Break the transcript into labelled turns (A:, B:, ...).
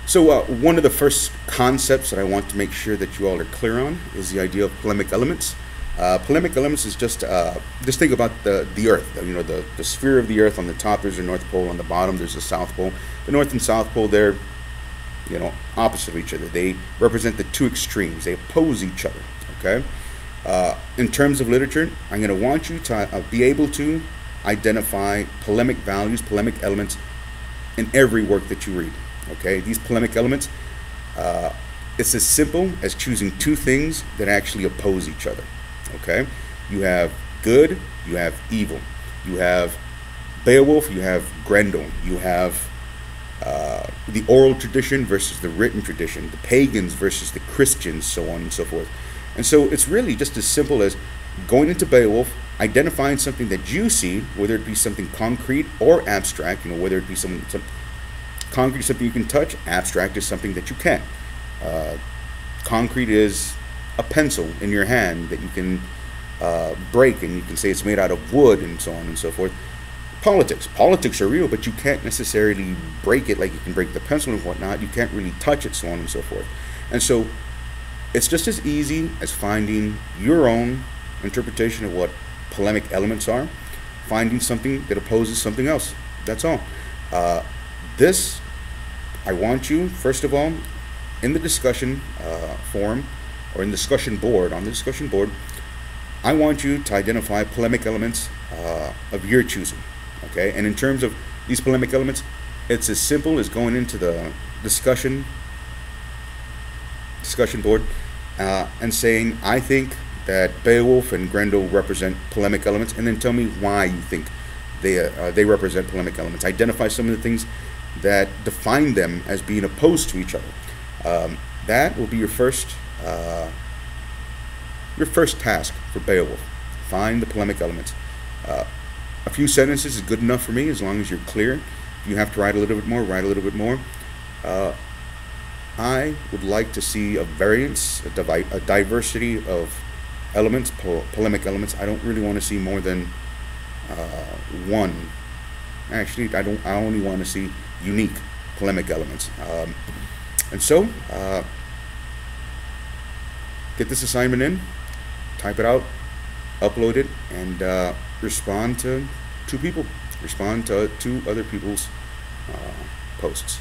A: So one of the first concepts that I want to make sure that you all are clear on is the idea of polemic elements. Polemic elements is just think about the Earth. You know, the sphere of the Earth. On the top there's the North Pole. On the bottom there's the South Pole. The North and South Pole, they're, you know, opposite of each other. They represent the two extremes. They oppose each other. Okay. In terms of literature, I'm going to want you to be able to identify polemic values, polemic elements in every work that you read. Okay, these polemic elements, it's as simple as choosing two things that actually oppose each other. Okay, you have good, you have evil, you have Beowulf, you have Grendel, you have the oral tradition versus the written tradition, the pagans versus the Christians, so on and so forth. And so it's really just as simple as going into Beowulf, identifying something that you see, whether it be something concrete or abstract, you know, whether it be some concrete is something you can touch, abstract is something that you can't. Concrete is a pencil in your hand that you can break, and you can say it's made out of wood, and so on and so forth. Politics are real, but you can't necessarily break it like you can break the pencil and whatnot. You can't really touch it, so on and so forth. And so it's just as easy as finding your own interpretation of what polemic elements are, finding something that opposes something else. That's all. This, I want you, first of all, in the discussion forum, or in the discussion board, on the discussion board, I want you to identify polemic elements of your choosing. Okay, and in terms of these polemic elements, it's as simple as going into the discussion board and saying, I think that Beowulf and Grendel represent polemic elements, and then tell me why you think they represent polemic elements. Identify some of the things that define them as being opposed to each other. That will be your first task for Beowulf. Find the polemic elements. A few sentences is good enough for me, as long as you're clear. If you have to write a little bit more, write a little bit more. I would like to see a variance, a diversity of elements, polemic elements. I don't really want to see more than one. Actually, I only want to see unique polemic elements. And so, get this assignment in, type it out, upload it, and respond to two people. Respond to two other people's posts.